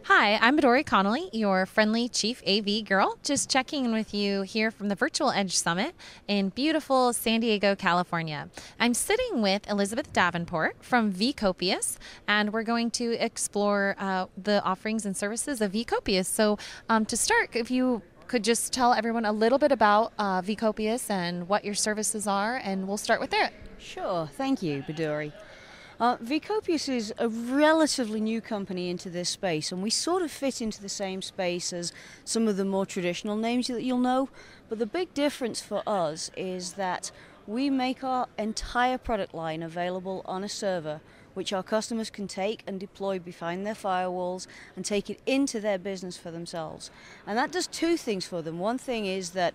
Hi, I'm Midori Connolly, your friendly Chief AV girl, just checking in with you here from the Virtual Edge Summit in beautiful San Diego, California. I'm sitting with Elizabeth Davenport from vcopious, and we're going to explore the offerings and services of vcopious. So to start, if you could just tell everyone a little bit about vcopious and what your services are, and we'll start with there. Sure, thank you, Midori. vcopious is a relatively new company into this space, and we sort of fit into the same space as some of the more traditional names that you'll know. But the big difference for us is that we make our entire product line available on a server, which our customers can take and deploy behind their firewalls and take it into their business for themselves. And that does two things for them. One thing is that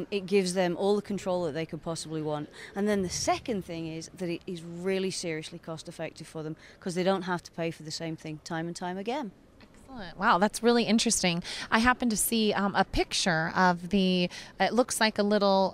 it gives them all the control that they could possibly want. And then the second thing is that it is really seriously cost effective for them because they don't have to pay for the same thing time and time again. Excellent. Wow, that's really interesting. I happened to see a picture of it looks like a little,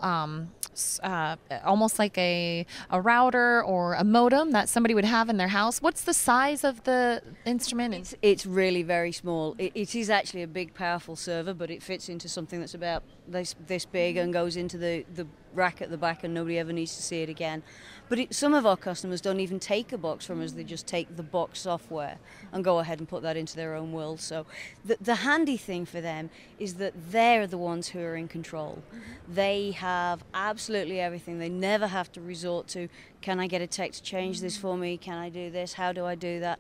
almost like a router or a modem that somebody would have in their house. What's the size of the instrument? It's really very small. It is actually a big, powerful server, but it fits into something that's about this big and goes into the rack at the back, and nobody ever needs to see it again. But some of our customers don't even take a box from us. They just take the box software and go ahead and put that into their own world. So the handy thing for them is that they're the ones who are in control. They have absolutely everything. They never have to resort to, can I get a tech to change this for me? Can I do this? How do I do that?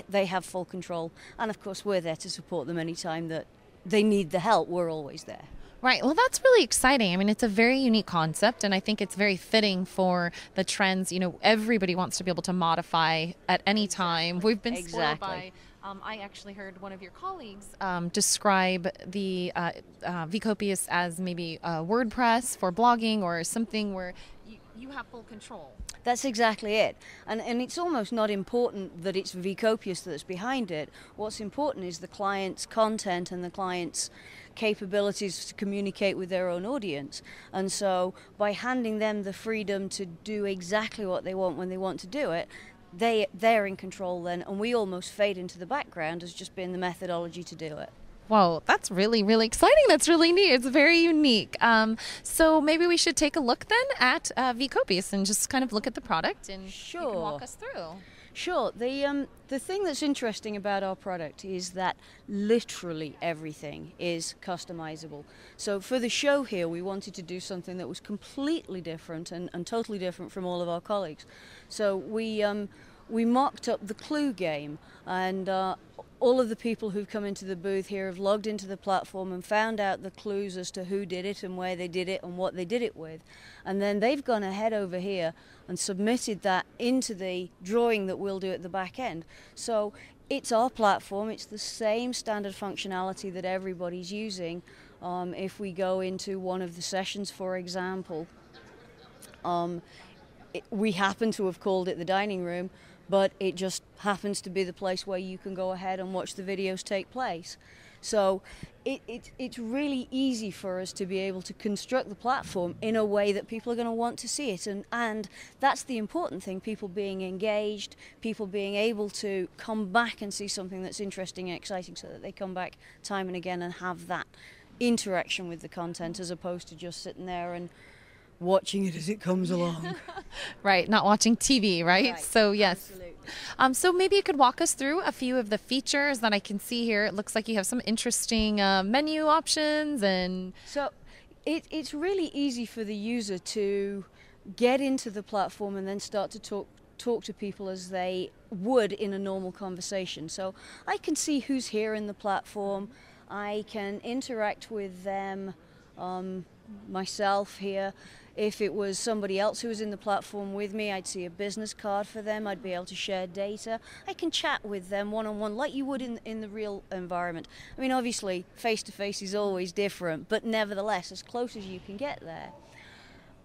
They have full control. And of course, we're there to support them anytime that they need the help. We're always there. Right. Well, that's really exciting. I mean, it's a very unique concept, and I think it's very fitting for the trends. You know, everybody wants to be able to modify at any time. We've been spoiled by. I actually heard one of your colleagues describe the vcopious as maybe WordPress for blogging or something where you have full control. That's exactly it. And it's almost not important that it's vcopious that's behind it. What's important is the client's content and the client's capabilities to communicate with their own audience. And so by handing them the freedom to do exactly what they want when they want to do it, they're in control then, and we almost fade into the background as just being the methodology to do it. Whoa, that's really, really exciting. That's really neat. It's very unique. So maybe we should take a look then at vcopious and just kind of look at the product, and Sure. you can walk us through. Sure. The thing that's interesting about our product is that literally everything is customizable. So for the show here, we wanted to do something that was completely different and totally different from all of our colleagues. So we mocked up the clue game, and all of the people who've come into the booth here have logged into the platform and found out the clues as to who did it and where they did it and what they did it with. And then they've gone ahead over here and submitted that into the drawing that we'll do at the back end. So it's our platform, it's the same standard functionality that everybody's using. If we go into one of the sessions, for example, we happen to have called it the dining room, but it just happens to be the place where you can go ahead and watch the videos take place. So it's really easy for us to be able to construct the platform in a way that people are going to want to see it. And that's the important thing, people being engaged, people being able to come back and see something that's interesting and exciting so that they come back time and again and have that interaction with the content as opposed to just sitting there and watching it as it comes along. Right, not watching TV, right? So yes. Absolutely. So maybe you could walk us through a few of the features that I can see here. It looks like you have some interesting menu options, and So it's really easy for the user to get into the platform and then start to talk to people as they would in a normal conversation. So I can see who's here in the platform. I can interact with them myself here. If it was somebody else who was in the platform with me, I'd see a business card for them. I'd be able to share data. I can chat with them one-on-one like you would in the real environment. I mean, obviously, face-to-face is always different, but nevertheless, as close as you can get there.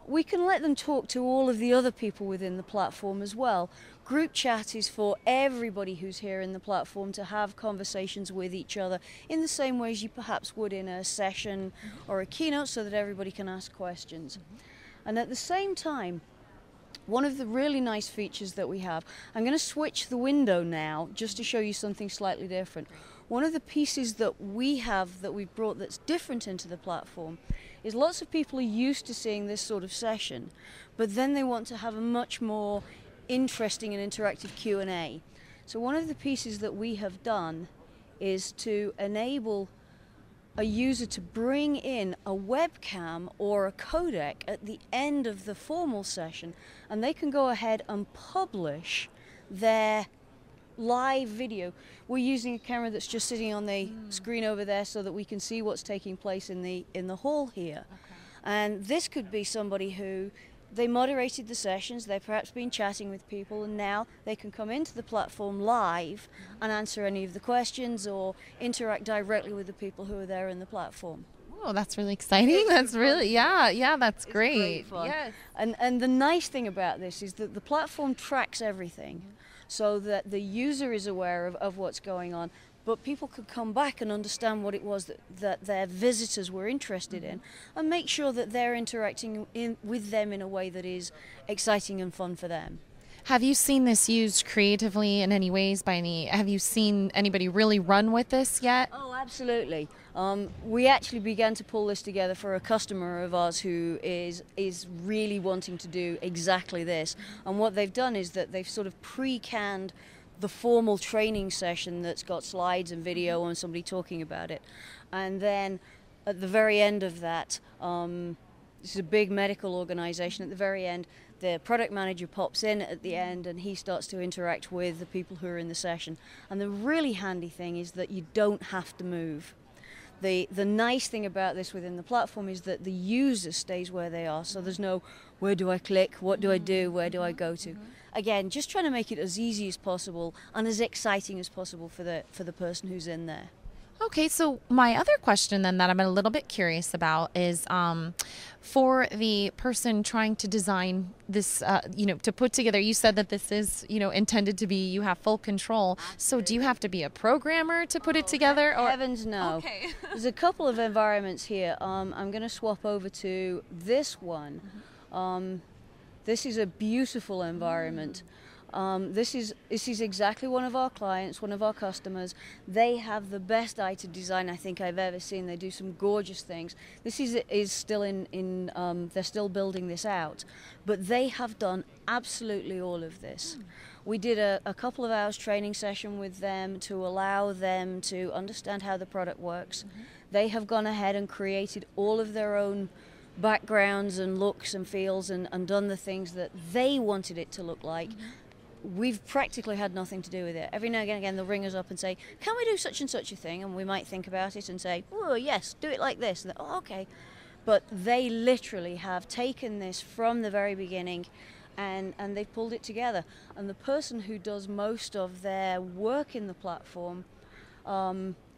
We can let them talk to all of the other people within the platform as well. Group chat is for everybody who's here in the platform to have conversations with each other in the same ways you perhaps would in a session or a keynote, so that everybody can ask questions. And at the same time, one of the really nice features that we have, I'm going to switch the window now just to show you something slightly different. one of the pieces that we have that we've brought that's different into the platform is lots of people are used to seeing this sort of session, but then they want to have a much more interesting and interactive Q&A. So one of the pieces that we have done is to enable a user to bring in a webcam or a codec at the end of the formal session, and they can go ahead and publish their live video. We're using a camera that's just sitting on the screen over there so that we can see what's taking place in the hall here. Okay. And this could be somebody who they moderated the sessions, they've perhaps been chatting with people, and now they can come into the platform live and answer any of the questions or interact directly with the people who are there in the platform. Oh, that's really exciting. That's really, yeah, that's great. It's great fun. Yes. And the nice thing about this is that the platform tracks everything so that the user is aware of what's going on, but people could come back and understand what it was that their visitors were interested in, and make sure that they're interacting with them in a way that is exciting and fun for them. Have you seen this used creatively in any ways have you seen anybody really run with this yet? Oh, absolutely. We actually began to pull this together for a customer of ours who is really wanting to do exactly this. And what they've done is that they've sort of pre-canned the formal training session that's got slides and video and somebody talking about it. And then at the very end of that, this is a big medical organization, at the very end, the product manager pops in at the end and he starts to interact with the people who are in the session. And the really handy thing is that you don't have to move. The nice thing about this within the platform is that the user stays where they are, so there's no where do I click, what do I do, where do I go to. Again, just trying to make it as easy as possible and as exciting as possible for the person who's in there. Okay, so my other question then that I'm a little bit curious about is for the person trying to design this, to put together, you said that this is, intended to be, you have full control. Absolutely. So do you have to be a programmer to put it together? Or? Heavens no. Okay. There's a couple of environments here. I'm going to swap over to this one. This is a beautiful environment. This is exactly one of our clients, one of our customers. They have the best eye to design I think I've ever seen. They do some gorgeous things. This is still they're still building this out, but they have done absolutely all of this. We did a couple of hours training session with them to allow them to understand how the product works. They have gone ahead and created all of their own backgrounds and looks and feels and done the things that they wanted it to look like. We've practically had nothing to do with it. Every now and again they'll ring us up and say, can we do such and such a thing? And we might think about it and say, oh yes, do it like this. And oh, okay. But they literally have taken this from the very beginning and they've pulled it together. And the person who does most of their work in the platform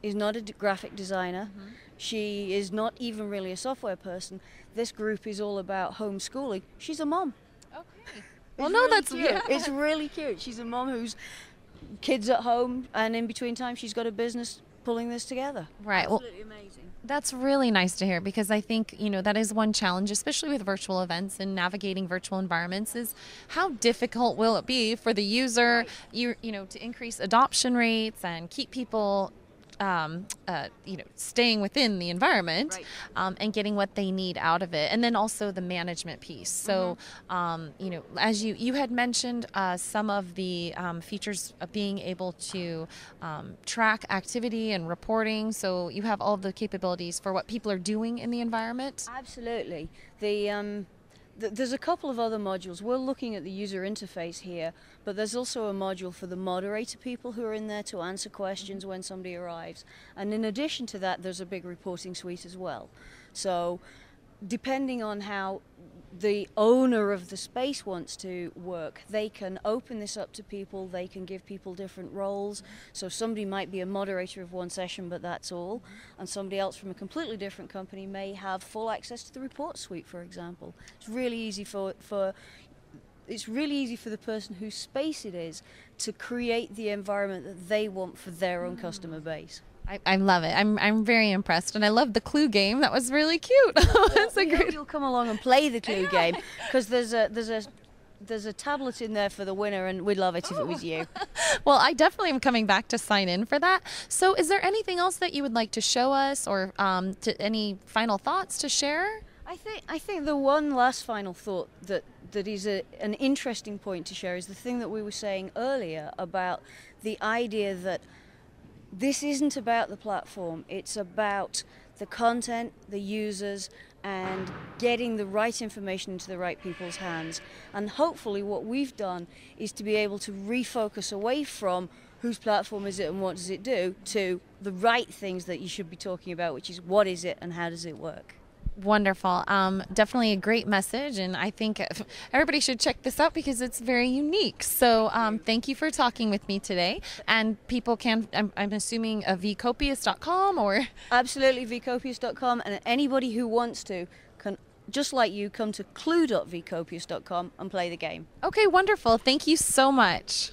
is not a graphic designer. She is not even really a software person. This group is all about homeschooling. She's a mom. Okay. Well, no, that's cute. Yeah. It's really cute. She's a mom who's kids at home, and in between time, she's got a business pulling this together. Right. Absolutely amazing. That's really nice to hear, because I think, that is one challenge, especially with virtual events and navigating virtual environments, is how difficult will it be for the user, to increase adoption rates and keep people staying within the environment, right, and getting what they need out of it. And then also the management piece. So, as you had mentioned, some of the features of being able to track activity and reporting. So you have all of the capabilities for what people are doing in the environment. Absolutely. There's a couple of other modules. We're looking at the user interface here, but there's also a module for the moderator people who are in there to answer questions when somebody arrives. And in addition to that, there's a big reporting suite as well. So depending on how the owner of the space wants to work, they can open this up to people, they can give people different roles. So somebody might be a moderator of one session, but that's all. And somebody else from a completely different company may have full access to the report suite, for example. It's really easy for the person whose space it is to create the environment that they want for their own customer base. I love it. I'm very impressed, and I love the Clue game. That was really cute. Well, you'll come along and play the Clue game, because there's a there's a tablet in there for the winner, and we'd love it if it was you. Well, I definitely am coming back to sign in for that. So is there anything else that you would like to show us, or any final thoughts to share? I think the one last final thought that is an interesting point to share is the thing that we were saying earlier about the idea that this isn't about the platform, it's about the content, the users, and getting the right information into the right people's hands. And hopefully what we've done is to be able to refocus away from whose platform is it and what does it do, to the right things that you should be talking about, which is what is it and how does it work. Wonderful. Definitely a great message, and I think everybody should check this out because it's very unique. So thank you for talking with me today. And people can, I'm assuming, vcopious.com or? Absolutely, vcopious.com, and anybody who wants to can, just like you, come to clue.vcopious.com and play the game. Okay, wonderful. Thank you so much.